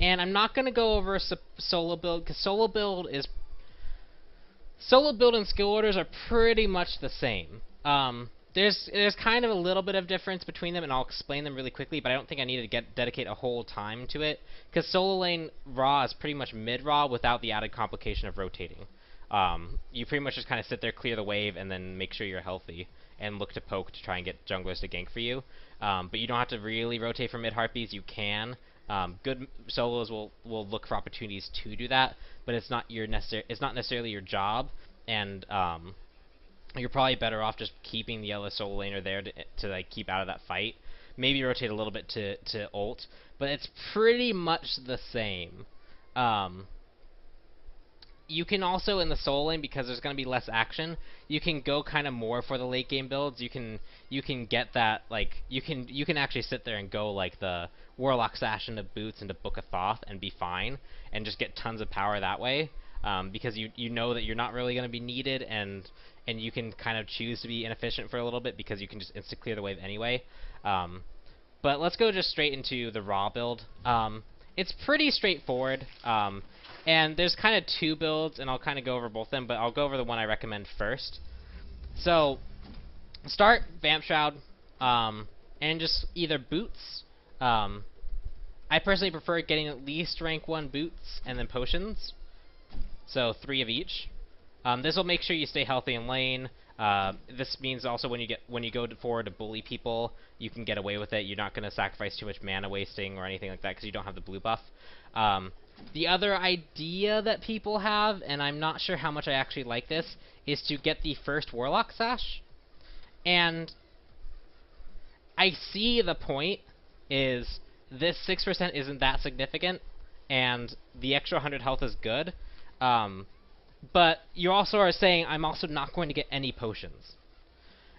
And I'm not going to go over a solo build, because solo build and skill orders are pretty much the same. There's kind of a little bit of difference between them, and I'll explain them really quickly, but I don't think I need to dedicate a whole time to it, because solo lane raw is pretty much mid-raw without the added complication of rotating. You pretty much just kind of sit there, clear the wave, and then make sure you're healthy, and look to poke to try and get junglers to gank for you. But you don't have to really rotate for mid-harpies. You can. Good solos will look for opportunities to do that, but it's not necessarily your job, and you're probably better off just keeping the yellow solo laner there to like keep out of that fight. Maybe rotate a little bit to ult, but it's pretty much the same. You can also, in the solo lane, because there's going to be less action, you can go kind of more for the late game builds. You can get that, like, you can actually sit there and go like the Warlock Sash into Boots into Book of Thoth and be fine, and just get tons of power that way, because you know that you're not really going to be needed, and you can kind of choose to be inefficient for a little bit because you can just insta clear the wave anyway. But let's go just straight into the raw build. It's pretty straightforward. And there's kind of two builds, and I'll kind of go over both of them, but I'll go over the one I recommend first. So, start Vamp Shroud, and just either boots. I personally prefer getting at least rank 1 boots, and then potions. So, 3 of each. This will make sure you stay healthy in lane. This means also when you go forward to bully people, you can get away with it. You're not going to sacrifice too much mana wasting or anything like that, because you don't have the blue buff. The other idea that people have, and I'm not sure how much I actually like this, is to get the first Warlock Sash. And I see the point, is this 6% isn't that significant, and the extra 100 health is good. But you also are saying, I'm also not going to get any potions.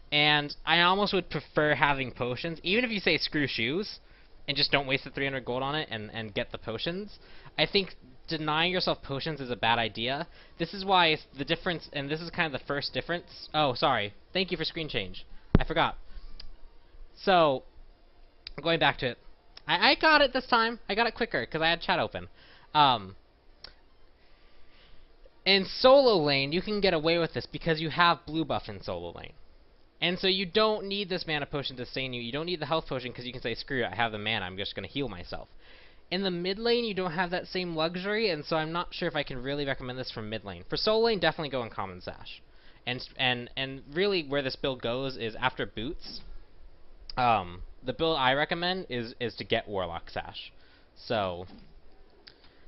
And I almost would prefer having potions, even if you say screw shoes, and just don't waste the 300 gold on it and get the potions. I think denying yourself potions is a bad idea. This is why the difference, and this is kind of the first difference. Oh, sorry. Thank you for screen change. I forgot. So, going back to it. I got it this time. I got it quicker, because I had chat open. In solo lane, you can get away with this because you have blue buff in solo lane. And so you don't need this mana potion to sustain you. You don't need the health potion because you can say, screw it, I have the mana, I'm just going to heal myself. In the mid lane, you don't have that same luxury, and so I'm not sure if I can really recommend this for mid lane. For solo lane, definitely go Uncommon Sash. And really where this build goes is after boots. The build I recommend is to get Warlock Sash. So,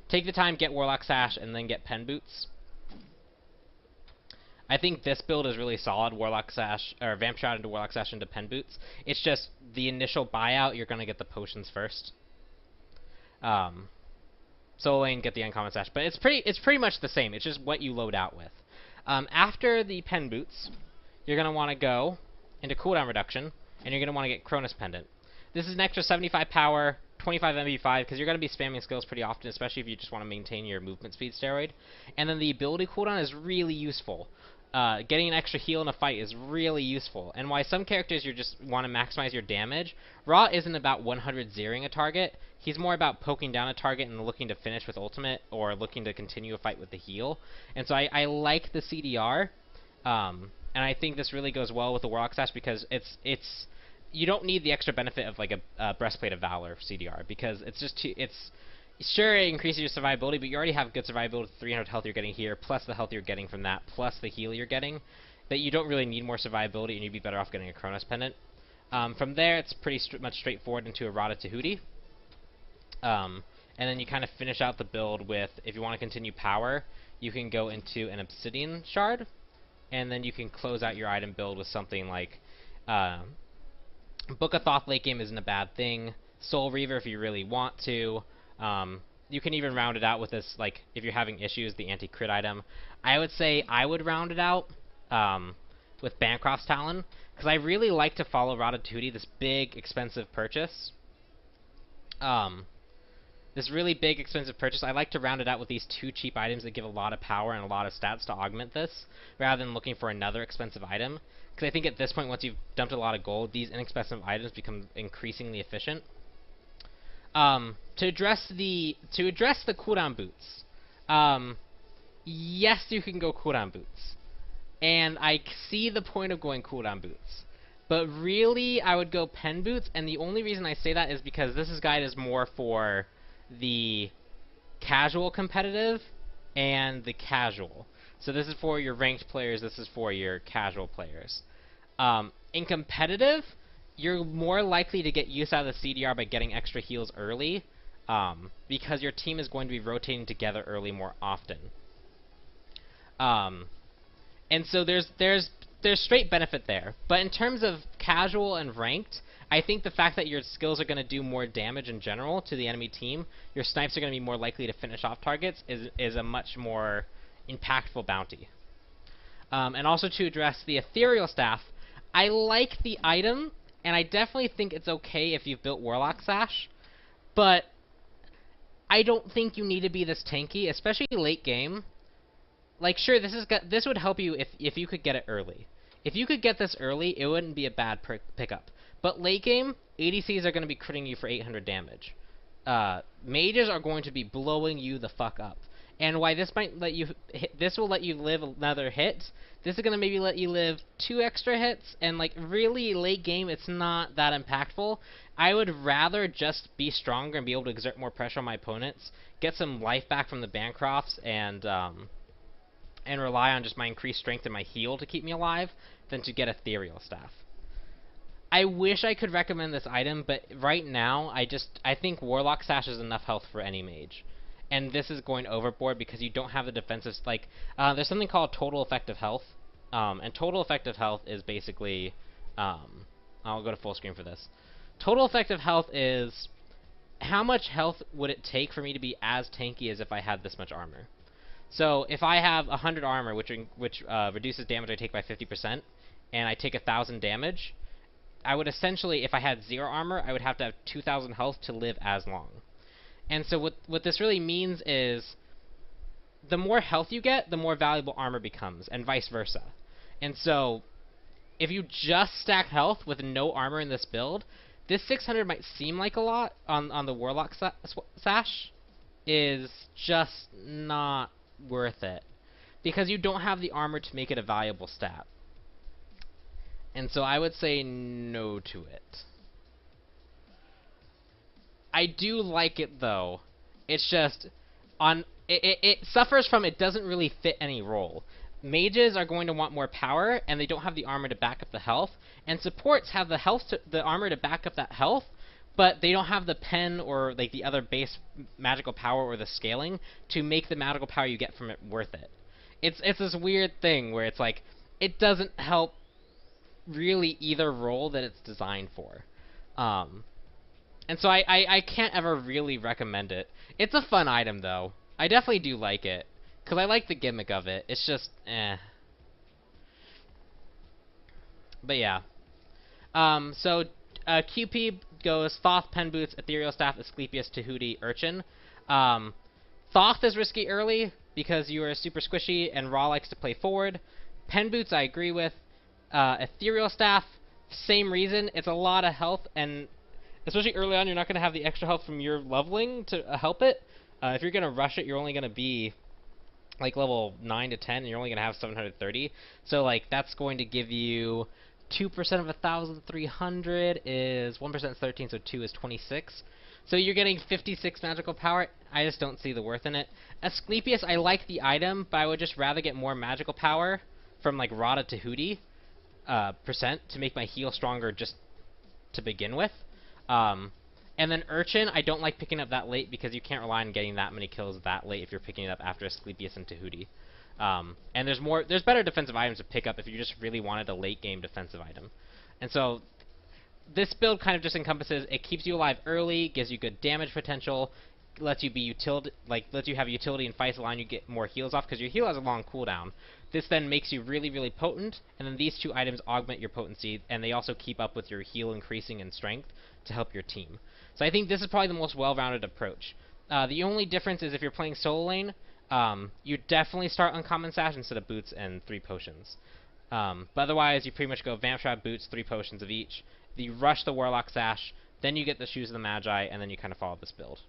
take the time, get Warlock Sash, and then get Pen Boots. I think this build is really solid, Warlock Sash, or Vamp Shroud into Warlock Sash into Pen Boots. It's just the initial buyout, you're going to get the potions first. Solo lane, get the Uncommon Sash. But it's pretty much the same, it's just what you load out with. After the Pen Boots, you're going to want to go into cooldown reduction, and you're going to want to get Cronus Pendant. This is an extra 75 power, 25 MP5, because you're going to be spamming skills pretty often, especially if you just want to maintain your movement speed steroid. And then the ability cooldown is really useful. Getting an extra heal in a fight is really useful. And why some characters you just want to maximize your damage, Ra isn't about 100 zeroing a target. He's more about poking down a target and looking to finish with ultimate, or looking to continue a fight with the heal. And so I like the CDR, and I think this really goes well with the Warlock Sash, because it's you don't need the extra benefit of like a Breastplate of Valor CDR, because it's just sure, it increases your survivability, but you already have good survivability with 300 health you're getting here, plus the health you're getting from that, plus the heal you're getting, that you don't really need more survivability, and you'd be better off getting a Cronus Pendant. From there, it's pretty much straightforward into a Rada Tahuti. And then you kind of finish out the build with, if you want to continue power, you can go into an Obsidian Shard, and then you can close out your item build with something like Book of Thoth late game isn't a bad thing. Soul Reaver if you really want to. You can even round it out with this, like, if you're having issues, the anti-crit item. I would say I would round it out with Bancroft's Talon, because I really like to follow Rada Tahuti, this big, expensive purchase. This really big, expensive purchase, I like to round it out with these 2 cheap items that give a lot of power and a lot of stats to augment this, rather than looking for another expensive item. Because I think at this point, once you've dumped a lot of gold, these inexpensive items become increasingly efficient. to address the cooldown boots, yes, you can go cooldown boots, and I see the point of going cooldown boots. But really, I would go pen boots, and the only reason I say that is because this guide is more for the casual competitive and the casual. So this is for your ranked players, this is for your casual players. In competitive, you're more likely to get use out of the CDR by getting extra heals early, because your team is going to be rotating together early more often. And so there's straight benefit there. But in terms of casual and ranked, I think the fact that your skills are going to do more damage in general to the enemy team, your snipes are going to be more likely to finish off targets, is a much more impactful bounty. And also to address the Ethereal Staff, I like the item, and I definitely think it's okay if you've built Warlock Sash, but I don't think you need to be this tanky, especially late game. Like, sure, this would help you if you could get it early. If you could get this early, it wouldn't be a bad pickup. But late game, ADCs are going to be critting you for 800 damage. Mages are going to be blowing you the fuck up. And why this might let you this will let you live another hit. This is going to maybe let you live 2 extra hits, and like really late game, it's not that impactful. I would rather just be stronger and be able to exert more pressure on my opponents, get some life back from the Bancrofts, and rely on just my increased strength and my heal to keep me alive, than to get Ethereal Staff. I wish I could recommend this item, but right now, I think Warlock Sash is enough health for any mage. And this is going overboard because you don't have the defensive, like, there's something called total effective health. And total effective health is basically, I'll go to full screen for this. Total effective health is how much health would it take for me to be as tanky as if I had this much armor. So if I have 100 armor, which reduces damage I take by 50%, and I take 1,000 damage, I would essentially, if I had 0 armor, I would have to have 2,000 health to live as long. And so what this really means is, the more health you get, the more valuable armor becomes, and vice versa. And so, if you just stack health with no armor in this build, this 600 might seem like a lot on the Warlock Sash, is just not worth it, because you don't have the armor to make it a valuable stat. And so I would say no to it. I do like it though. It's just it suffers from it doesn't really fit any role. Mages are going to want more power, and they don't have the armor to back up the health. And supports have the armor to back up that health, but they don't have the pen or like the other base magical power or the scaling to make the magical power you get from it worth it. It's this weird thing where it's like it doesn't help really either role that it's designed for. And so I can't ever really recommend it. It's a fun item though. I definitely do like it, because I like the gimmick of it. It's just, eh. But yeah. So QP goes Thoth, Pen Boots, Ethereal Staff, Asclepius, Tahuti, Urchin. Thoth is risky early, because you are super squishy, and Ra likes to play forward. Pen Boots I agree with. Ethereal Staff, same reason. It's a lot of health, and especially early on, you're not going to have the extra health from your leveling to help it. If you're going to rush it, you're only going to be like level 9 to 10, and you're only going to have 730. So like that's going to give you 2% of 1,300 is 1% 13, so 2 is 26. So you're getting 56 magical power. I just don't see the worth in it. Asclepius, I like the item, but I would just rather get more magical power from like Ra to Tahuti percent to make my heal stronger just to begin with. And then Urchin, I don't like picking up that late because you can't rely on getting that many kills that late if you're picking it up after Asclepius and Tahuti. And there's better defensive items to pick up if you just really wanted a late game defensive item. And so this build kind of just encompasses, it keeps you alive early, gives you good damage potential, lets you have utility in fights, allowing you to get more heals off because your heal has a long cooldown. This then makes you really, really potent, and then these two items augment your potency, and they also keep up with your heal increasing in strength to help your team. So I think this is probably the most well-rounded approach. The only difference is if you're playing solo lane, you definitely start Uncommon Sash instead of Boots and 3 potions. But otherwise, you pretty much go Vamp Shroud, Boots, 3 potions of each. You rush the Warlock Sash, then you get the Shoes of the Magi, and then you kind of follow this build.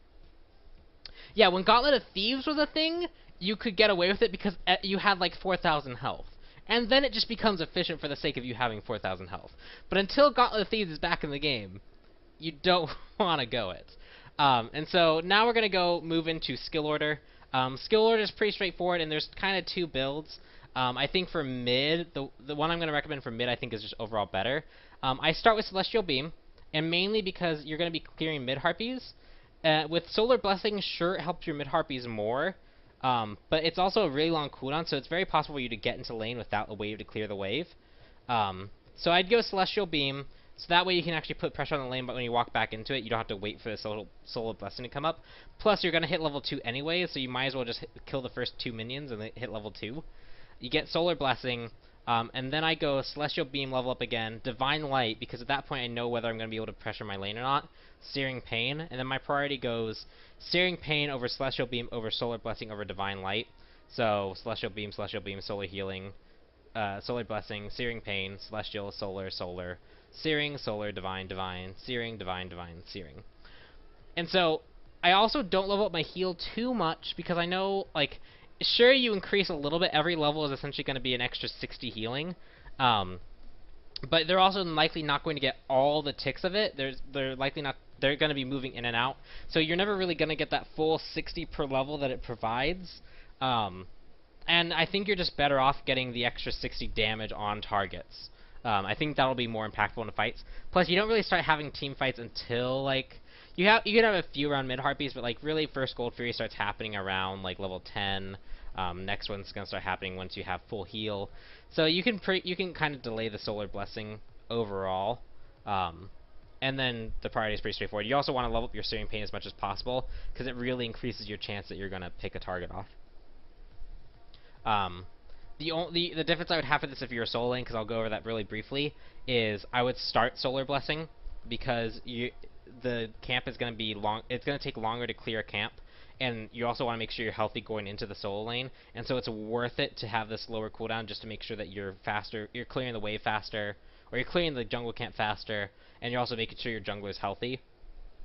Yeah, when Gauntlet of Thieves was a thing, you could get away with it because you had like 4,000 health. And then it just becomes efficient for the sake of you having 4,000 health. But until Gauntlet of Thieves is back in the game, you don't want to go it. And so now we're going to go move into skill order. Skill order is pretty straightforward, and there's kind of two builds. I think for mid, the one I'm going to recommend for mid I think is just overall better. I start with Celestial Beam, and mainly because you're going to be clearing mid harpies. With Solar Blessing, sure, it helps your mid harpies more, but it's also a really long cooldown, so it's very possible for you to get into lane without a wave to clear the wave. So I'd go Celestial Beam, so that way you can actually put pressure on the lane, but when you walk back into it, you don't have to wait for the Solar Blessing to come up. Plus, you're going to hit level 2 anyway, so you might as well just kill the first 2 minions and then hit level 2. You get Solar Blessing, and then I go Celestial Beam, level up again, Divine Light, because at that point I know whether I'm going to be able to pressure my lane or not, Searing Pain, and then my priority goes Searing Pain over Celestial Beam over Solar Blessing over Divine Light. So Celestial Beam, Solar Healing, Solar Blessing, Searing Pain, Celestial, Solar, Solar, Searing, Solar, Divine, Divine, Searing, Divine, Divine, Searing. And so I also don't level up my heal too much because I know, like, sure, you increase a little bit. Every level is essentially going to be an extra 60 healing. But they're also likely not going to get all the ticks of it. They're likely not. They're going to be moving in and out. So you're never really going to get that full 60 per level that it provides. And I think you're just better off getting the extra 60 damage on targets. I think that'll be more impactful in the fights. Plus, you don't really start having team fights until, like, you can have a few around mid harpies, but like really first Gold Fury starts happening around like level 10. Next one's gonna start happening once you have full heal. So you can kind of delay the Solar Blessing overall. And then the priority is pretty straightforward. You also want to level up your Searing Pain as much as possible because it really increases your chance that you're gonna pick a target off. The difference I would have for this if you're a soul lane, because I'll go over that really briefly, is I would start Solar Blessing because the camp is going to be long. It's going to take longer to clear a camp, and you also want to make sure you're healthy going into the solo lane. And so it's worth it to have this lower cooldown just to make sure that you're faster, you're clearing the wave faster, or you're clearing the jungle camp faster, and you're also making sure your jungler is healthy.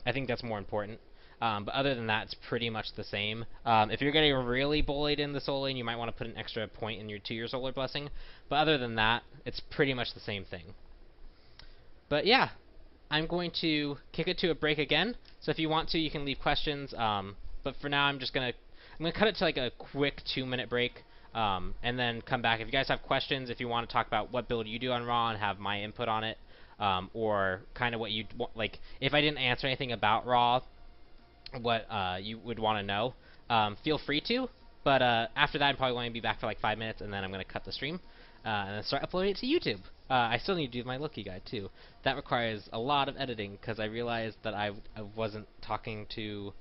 I think that's more important. But other than that, it's pretty much the same. If you're getting really bullied in the solo lane, you might want to put an extra point in to your Solar Blessing. But other than that, it's pretty much the same thing. But yeah, I'm going to kick it to a break again. So if you want to, you can leave questions. But for now, I'm gonna cut it to like a quick 2-minute break, and then come back. If you guys have questions, if you want to talk about what build you do on Raw and have my input on it, or kind of what you like, if I didn't answer anything about Raw, what you would want to know, feel free to. But after that, I'm probably going to be back for like 5 minutes, and then I'm going to cut the stream and then start uploading it to YouTube. I still need to do my Loki guide too. That requires a lot of editing because I realized that I wasn't talking to.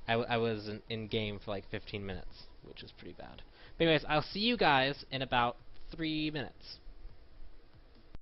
I was in game for like 15 minutes, which is pretty bad. But anyways, I'll see you guys in about 3 minutes.